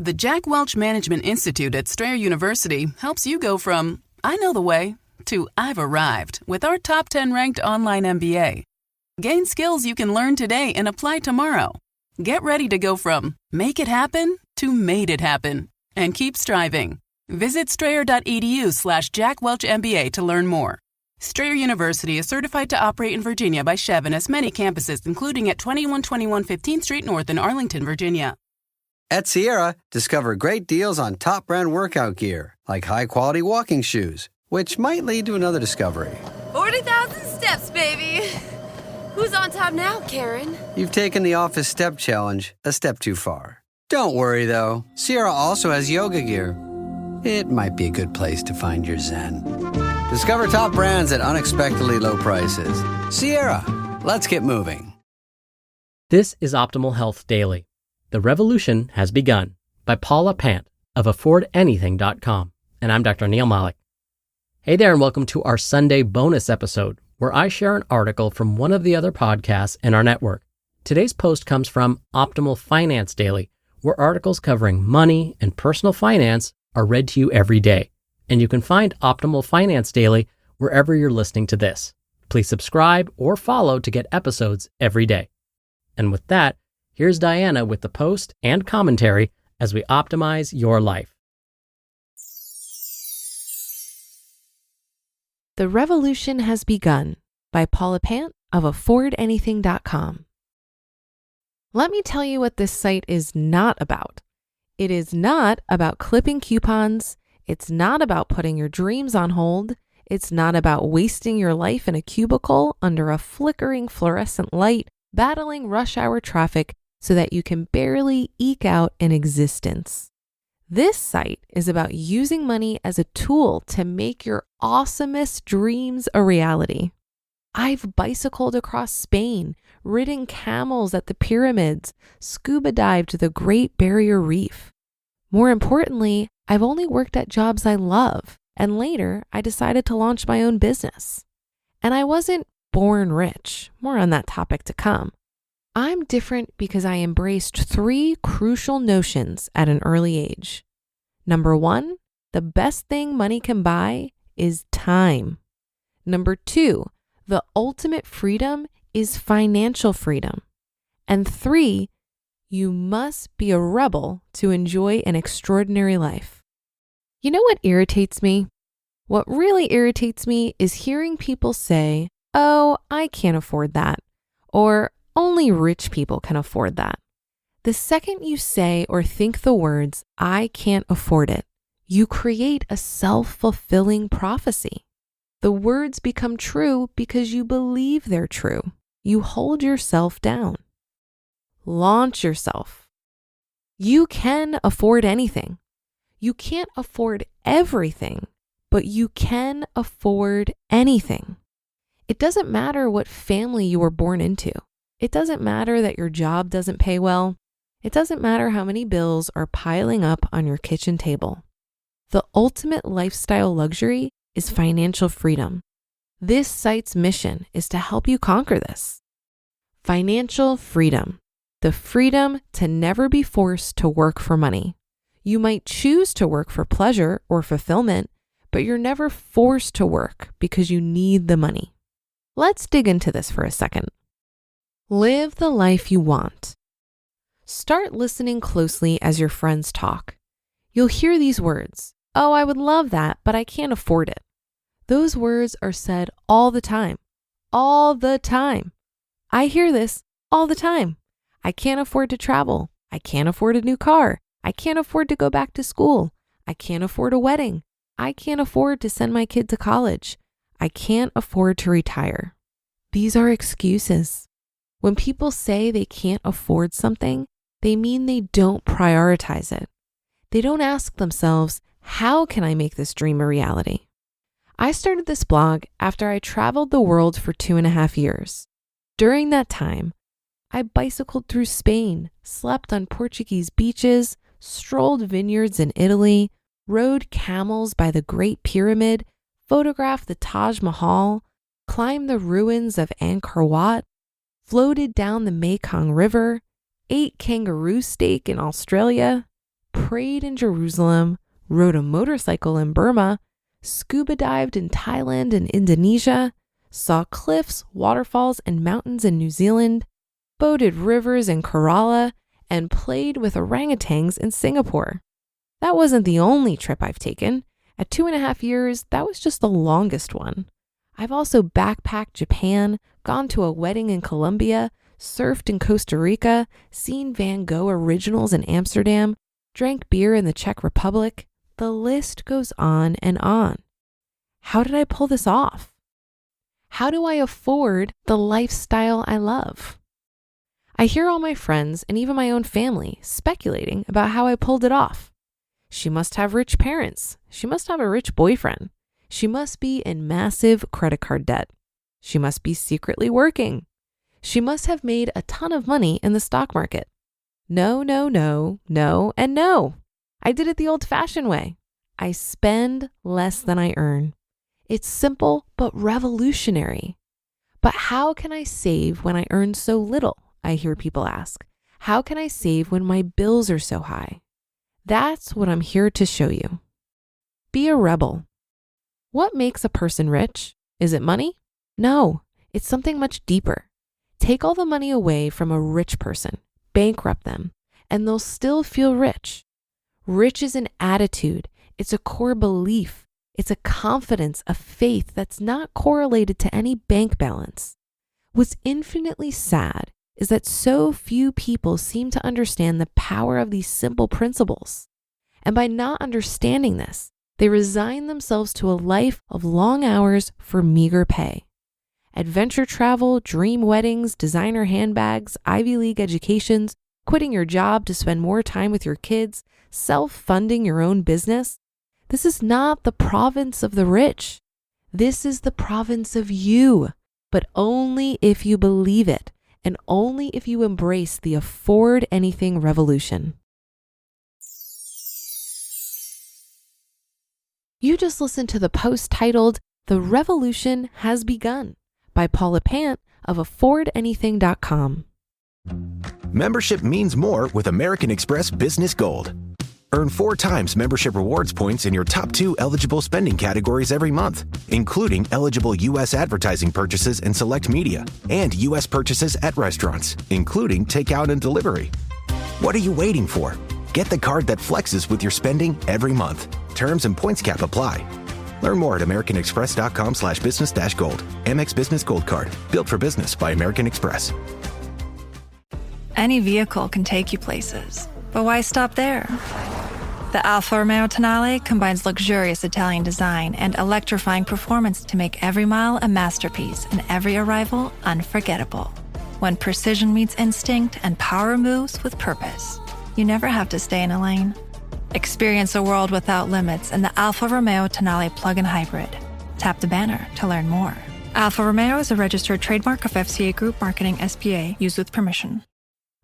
The Jack Welch Management Institute at Strayer University helps you go from, I know the way, to I've arrived with our top 10 ranked online MBA. Gain skills you can learn today and apply tomorrow. Get ready to go from make it happen to made it happen and keep striving. Visit strayer.edu/Jack Welch MBA to learn more. Strayer University is certified to operate in Virginia by Chev and has many campuses, including at 2121 15th Street North in Arlington, Virginia. At Sierra, discover great deals on top brand workout gear, like high-quality walking shoes, which might lead to another discovery. 40,000 steps, baby. Who's on top now, Karen? You've taken the office step challenge a step too far. Don't worry, though. Sierra also has yoga gear. It might be a good place to find your zen. Discover top brands at unexpectedly low prices. Sierra, let's get moving. This is Optimal Health Daily. The Revolution Has Begun by Paula Pant of affordanything.com. And I'm Dr. Neil Malik. Hey there, and welcome to our Sunday bonus episode, where I share an article from one of the other podcasts in our network. Today's post comes from Optimal Finance Daily, where articles covering money and personal finance are read to you every day. And you can find Optimal Finance Daily wherever you're listening to this. Please subscribe or follow to get episodes every day. And with that, here's Diana with the post and commentary as we optimize your life. The Revolution Has Begun by Paula Pant of affordanything.com. Let me tell you what this site is not about. It is not about clipping coupons. It's not about putting your dreams on hold. It's not about wasting your life in a cubicle under a flickering fluorescent light, battling rush hour traffic so that you can barely eke out an existence. This site is about using money as a tool to make your awesomest dreams a reality. I've bicycled across Spain, ridden camels at the pyramids, scuba dived the Great Barrier Reef. More importantly, I've only worked at jobs I love, and later I decided to launch my own business. And I wasn't born rich, more on that topic to come. I'm different because I embraced 3 crucial notions at an early age. Number 1, the best thing money can buy is time. Number 2, the ultimate freedom is financial freedom. And 3, you must be a rebel to enjoy an extraordinary life. You know what irritates me? What really irritates me is hearing people say, "Oh, I can't afford that," or "Only rich people can afford that." The second you say or think the words, "I can't afford it," you create a self-fulfilling prophecy. The words become true because you believe they're true. You hold yourself down. Launch yourself. You can afford anything. You can't afford everything, but you can afford anything. It doesn't matter what family you were born into. It doesn't matter that your job doesn't pay well. It doesn't matter how many bills are piling up on your kitchen table. The ultimate lifestyle luxury is financial freedom. This site's mission is to help you conquer this. Financial freedom, the freedom to never be forced to work for money. You might choose to work for pleasure or fulfillment, but you're never forced to work because you need the money. Let's dig into this for a second. Live the life you want. Start listening closely as your friends talk. You'll hear these words, "Oh, I would love that, but I can't afford it." Those words are said all the time. All the time. I hear this all the time. I can't afford to travel. I can't afford a new car. I can't afford to go back to school. I can't afford a wedding. I can't afford to send my kid to college. I can't afford to retire. These are excuses. When people say they can't afford something, they mean they don't prioritize it. They don't ask themselves, how can I make this dream a reality? I started this blog after I traveled the world for 2.5 years. During that time, I bicycled through Spain, slept on Portuguese beaches, strolled vineyards in Italy, rode camels by the Great Pyramid, photographed the Taj Mahal, climbed the ruins of Angkor Wat, floated down the Mekong River, ate kangaroo steak in Australia, prayed in Jerusalem, rode a motorcycle in Burma, scuba dived in Thailand and Indonesia, saw cliffs, waterfalls, and mountains in New Zealand, boated rivers in Kerala, and played with orangutans in Singapore. That wasn't the only trip I've taken. At 2.5 years, that was just the longest one. I've also backpacked Japan, gone to a wedding in Colombia, surfed in Costa Rica, seen Van Gogh originals in Amsterdam, drank beer in the Czech Republic. The list goes on and on. How did I pull this off? How do I afford the lifestyle I love? I hear all my friends and even my own family speculating about how I pulled it off. She must have rich parents. She must have a rich boyfriend. She must be in massive credit card debt. She must be secretly working. She must have made a ton of money in the stock market. No, no, no, no, and no. I did it the old-fashioned way. I spend less than I earn. It's simple but revolutionary. But how can I save when I earn so little? I hear people ask. How can I save when my bills are so high? That's what I'm here to show you. Be a rebel. What makes a person rich? Is it money? No, it's something much deeper. Take all the money away from a rich person, bankrupt them, and they'll still feel rich. Rich is an attitude. It's a core belief. It's a confidence, a faith that's not correlated to any bank balance. What's infinitely sad is that so few people seem to understand the power of these simple principles. And by not understanding this, they resign themselves to a life of long hours for meager pay. Adventure travel, dream weddings, designer handbags, Ivy League educations, quitting your job to spend more time with your kids, self-funding your own business. This is not the province of the rich. This is the province of you, but only if you believe it and only if you embrace the afford anything revolution. You just listened to the post titled, "The Revolution Has Begun" by Paula Pant of affordanything.com. Membership means more with American Express Business Gold. Earn 4 times membership rewards points in your top 2 eligible spending categories every month, including eligible U.S. advertising purchases and select media, and U.S. purchases at restaurants, including takeout and delivery. What are you waiting for? Get the card that flexes with your spending every month. Terms and points cap apply. Learn more at americanexpress.com/business-gold. Amex Business Gold Card. Built for business by American Express. Any vehicle can take you places, but why stop there? The Alfa Romeo Tonale combines luxurious Italian design and electrifying performance to make every mile a masterpiece and every arrival unforgettable. When precision meets instinct and power moves with purpose, you never have to stay in a lane. Experience a world without limits in the Alfa Romeo Tonale plug-in hybrid. Tap the banner to learn more. Alfa Romeo is a registered trademark of FCA Group Marketing SPA, used with permission.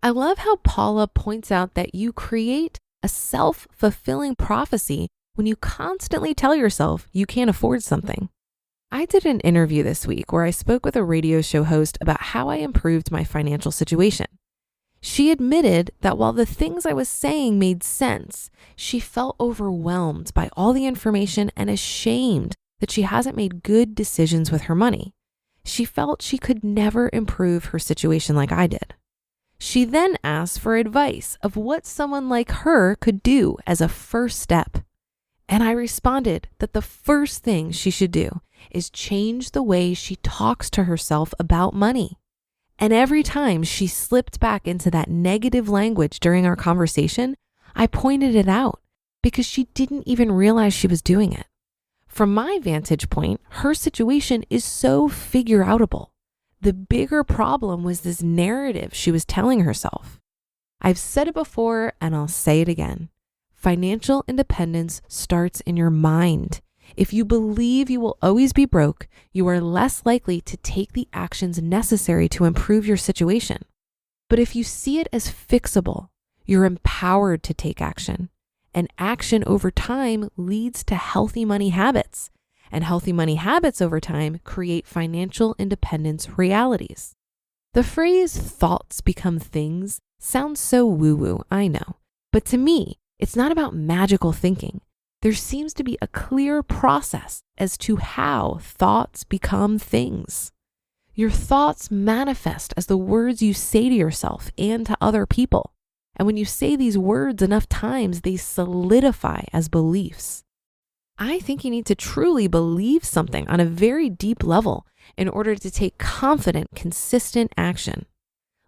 I love how Paula points out that you create a self-fulfilling prophecy when you constantly tell yourself you can't afford something. I did an interview this week where I spoke with a radio show host about how I improved my financial situation. She admitted that while the things I was saying made sense, she felt overwhelmed by all the information and ashamed that she hasn't made good decisions with her money. She felt she could never improve her situation like I did. She then asked for advice of what someone like her could do as a first step. And I responded that the first thing she should do is change the way she talks to herself about money. And every time she slipped back into that negative language during our conversation, I pointed it out because she didn't even realize she was doing it. From my vantage point, her situation is so figure-outable. The bigger problem was this narrative she was telling herself. I've said it before and I'll say it again. Financial independence starts in your mind. If you believe you will always be broke, you are less likely to take the actions necessary to improve your situation. But if you see it as fixable, you're empowered to take action. And action over time leads to healthy money habits. And healthy money habits over time create financial independence realities. The phrase thoughts become things sounds so woo-woo, I know. But to me, It's not about magical thinking. There seems to be a clear process as to how thoughts become things. Your thoughts manifest as the words you say to yourself and to other people. And when you say these words enough times, they solidify as beliefs. I think you need to truly believe something on a very deep level in order to take confident, consistent action.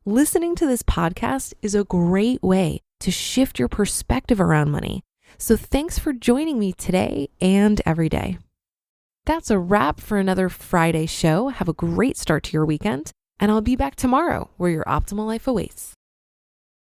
Listening to this podcast is a great way to shift your perspective around money. So thanks for joining me today and every day. That's a wrap for another Friday show. Have a great start to your weekend, and I'll be back tomorrow where your optimal life awaits.